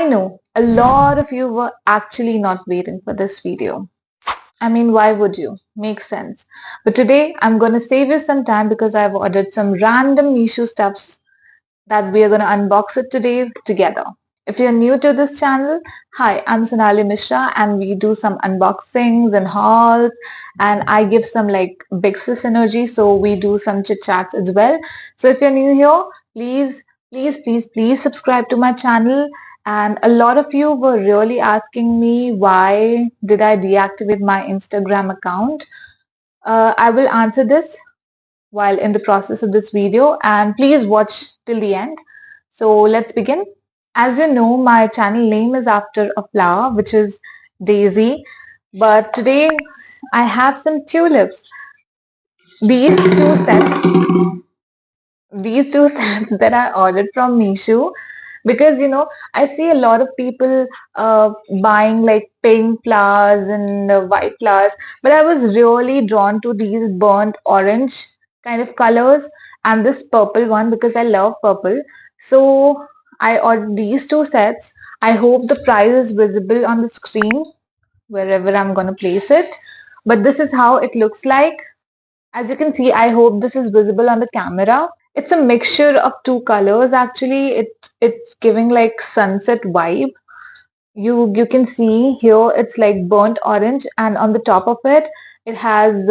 know a lot of you were actually not waiting for this video. I mean, why would you? Makes sense. But today I'm gonna save you some time because I've ordered some random Mishu stuffs that we are gonna unbox it today together. If you're new to this channel, hi, I'm Sonali Mishra and we do some unboxings and hauls and I give some like big sis energy, so we do some chit chats as well. So if you're new here, please subscribe to my channel. And a lot of you were really asking me why did I deactivate my Instagram account. I will answer this while in the process of this video, and please watch till the end. So let's begin. As you know, my channel name is after a flower, which is Daisy. But today I have some tulips. These two sets, these two sets that I ordered from Mishu, because I see a lot of people buying like pink flowers and white flowers, but I was really drawn to these burnt orange kind of colors and this purple one because I love purple. So I ordered these two sets. I hope the price is visible on the screen wherever I'm going to place it, but this is how it looks like. As you can see, I hope this is visible on the camera. It's a mixture of two colors actually. It's giving like sunset vibe. You can see here it's like burnt orange, and on the top of it it has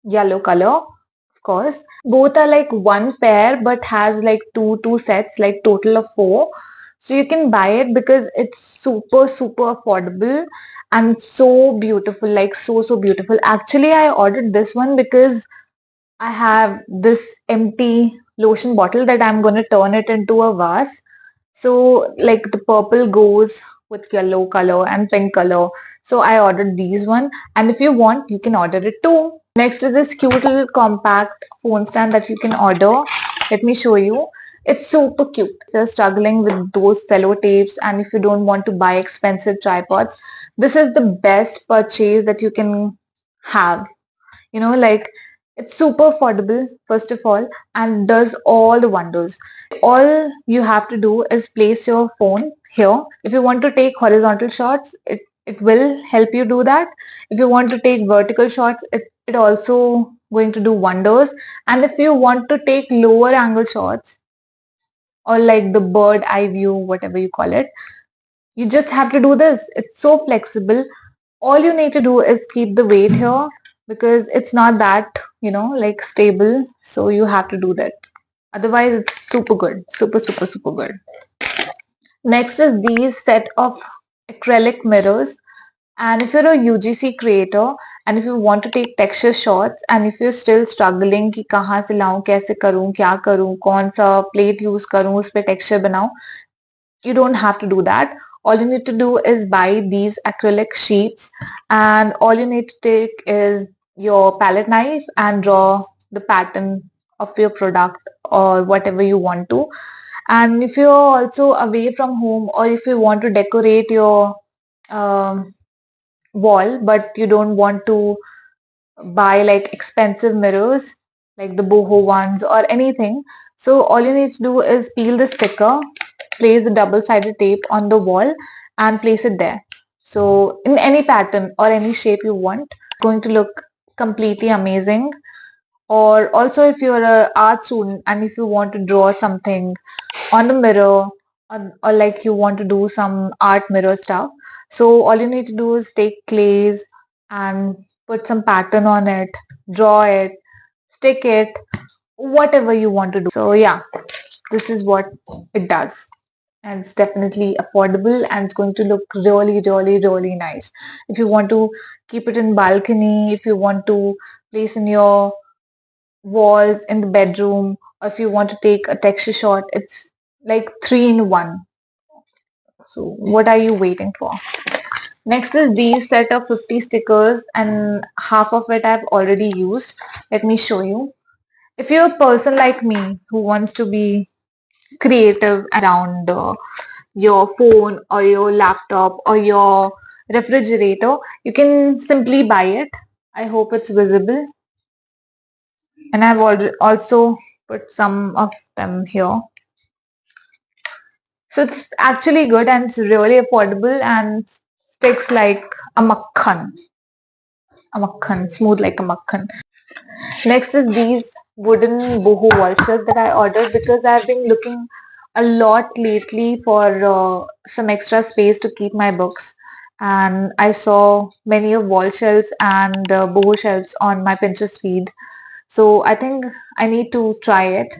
yellow color, of course. Both are like one pair but has like two sets, like total of four. So you can buy it because it's super affordable and so beautiful, like so beautiful. Actually, I ordered this one because I have this empty lotion bottle that I'm going to turn it into a vase. So like the purple goes with yellow color and pink color. So I ordered these one, and if you want, you can order it too. Next is this cute little compact phone stand that you can order. Let me show you. It's super cute. If you're struggling with those sellotapes and if you don't want to buy expensive tripods, this is the best purchase that you can have. Like it's super affordable, first of all, and does all the wonders. All you have to do is place your phone here. If you want to take horizontal shots, it will help you do that. If you want to take vertical shots, it also going to do wonders. And if you want to take lower angle shots or like the bird eye view, whatever you call it, you just have to do this. It's so flexible. All you need to do is keep the weight here because it's not that, like stable. So you have to do that. Otherwise, it's super good. Super good. Next is these set of acrylic mirrors. And if you're a UGC creator and if you want to take texture shots and if you're still struggling कि कहाँ से लाऊं, कैसे करूं, क्या करूं, कौन सा plate use करूं, उस पे texture बनाऊं, you don't have to do that. All you need to do is buy these acrylic sheets, and all you need to take is your palette knife and draw the pattern of your product or whatever you want to. And if you're also away from home or if you want to decorate your um, wall but you don't want to buy like expensive mirrors like the boho ones or anything, so all you need to do is peel the sticker, place the double-sided tape on the wall and place it there. So in any pattern or any shape you want, it's going to look completely amazing. Or also if you're a art student and if you want to draw something on the mirror, or like you want to do some art mirror stuff, so all you need to do is take clays and put some pattern on it, draw it, stick it, whatever you want to do. So yeah, this is what it does, and it's definitely affordable and it's going to look really nice. If you want to keep it in balcony, if you want to place in your walls in the bedroom, or if you want to take a texture shot, it's like 3 in 1. So what are you waiting for? Next is these set of 50 stickers, and half of it I've already used. Let me show you. If you're a person like me who wants to be creative around your phone or your laptop or your refrigerator, you can simply buy it. I hope it's visible. And I've also put some of them here. So it's actually good and it's really affordable and sticks like a makhan, smooth like a makhan. Next is these wooden boho wall shelf that I ordered because I've been looking a lot lately for some extra space to keep my books. And I saw many of wall shelves and boho shelves on my Pinterest feed. So I think I need to try it.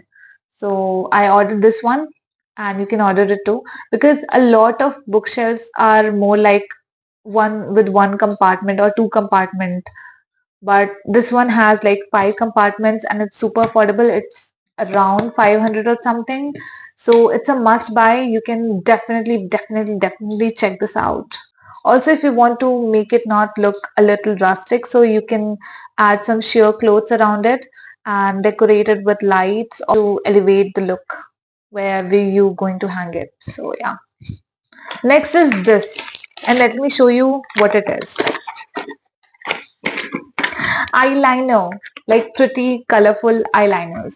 So I ordered this one and you can order it too because a lot of bookshelves are more like one with one compartment or two compartment, but this one has like five compartments and it's super affordable. It's around 500 or something. So it's a must buy. You can definitely check this out. Also, if you want to make it not look a little rustic, so you can add some sheer clothes around it and decorate it with lights to elevate the look wherever you going to hang it. So yeah. Next is this, and let me show you what it is. Eyeliner, like pretty colorful eyeliners.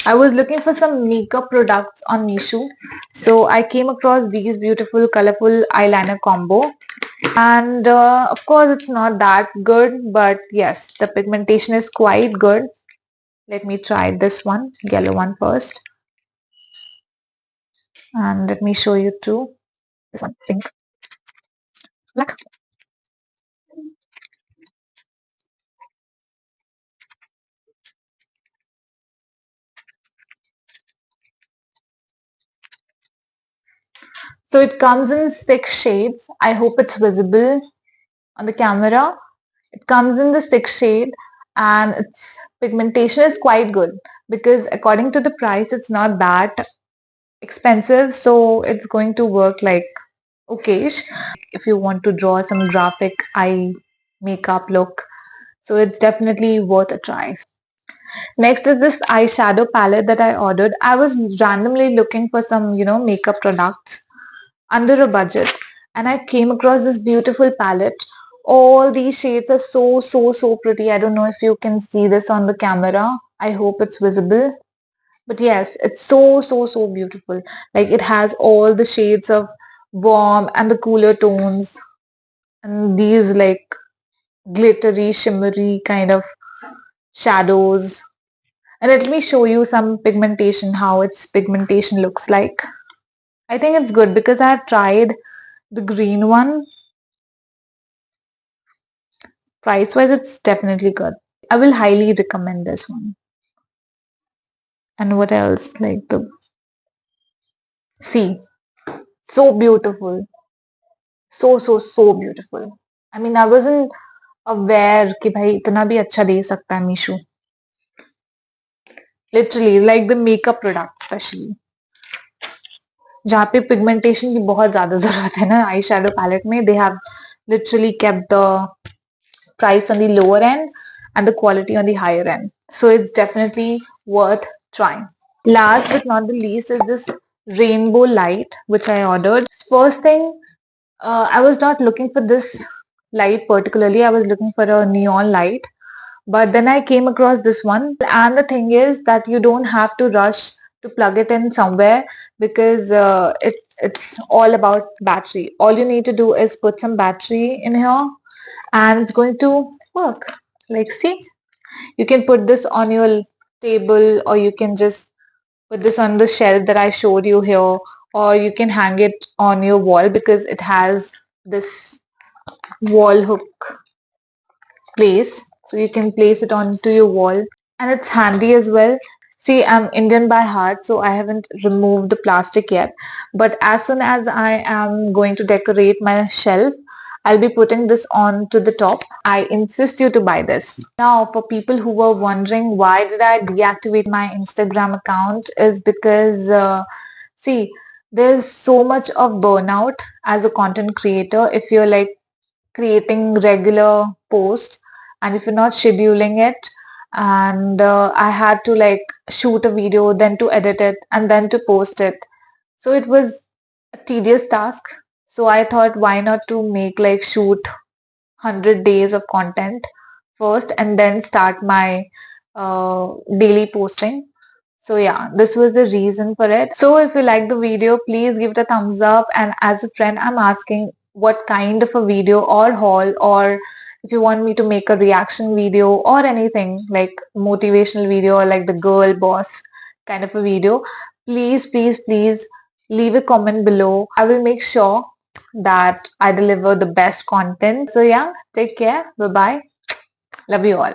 I was looking for some makeup products on Meesho, so I came across these beautiful colorful eyeliner combo, and of course it's not that good, but yes, the pigmentation is quite good. Let me try this one, yellow one first, and let me show you too. This one, pink, black. So it comes in 6 shades. I hope it's visible on the camera. It comes in the 6 shade and its pigmentation is quite good because according to the price, it's not that expensive. So it's going to work like okayish if you want to draw some graphic eye makeup look. So it's definitely worth a try. Next is this eyeshadow palette that I ordered. I was randomly looking for some, makeup products under a budget and I came across this beautiful palette. All these shades are so pretty. I don't know if you can see this on the camera. I hope it's visible. But yes, it's so beautiful. Like it has all the shades of warm and the cooler tones and these like glittery, shimmery kind of shadows. And let me show you some pigmentation, how its pigmentation looks like. I think it's good because I have tried the green one. Price wise, it's definitely good. I will highly recommend this one. And what else? Like the see, so beautiful, so beautiful. I mean, I wasn't aware कि भाई इतना भी अच्छा दे सकता है Meesho. Literally, like the makeup product, especially. जहाँ पे pigmentation की बहुत ज्यादा जरूरत है ना आई शैडो पैलेट में, they have literally kept the price on the lower end and the quality on the higher end. So it's definitely worth trying. Last but not the least is this rainbow light which I ordered. First thing, I was not looking for this light particularly. I was looking for a neon light. But then I came across this one. And the thing is that you don't have to rush to plug it in somewhere because it's all about battery. All you need to do is put some battery in here and it's going to work. Like see, you can put this on your table or you can just put this on the shelf that I showed you here, or you can hang it on your wall because it has this wall hook place. So you can place it onto your wall and it's handy as well. See, I'm Indian by heart, so I haven't removed the plastic yet. But as soon as I am going to decorate my shelf, I'll be putting this on to the top. I insist you to buy this. Now, for people who were wondering why did I deactivate my Instagram account is because, see, there's so much of burnout as a content creator if you're like creating regular posts and if you're not scheduling it, and I had to like shoot a video, then to edit it and then to post it. So it was a tedious task. So I thought why not to make like shoot 100 days of content first and then start my daily posting. So yeah, this was the reason for it. So if you like the video, please give it a thumbs up. And as a friend, I'm asking what kind of a video or haul, or if you want me to make a reaction video or anything like motivational video or like the girl boss kind of a video, please, please, please leave a comment below. I will make sure that I deliver the best content. So yeah, take care. Bye bye. Love you all.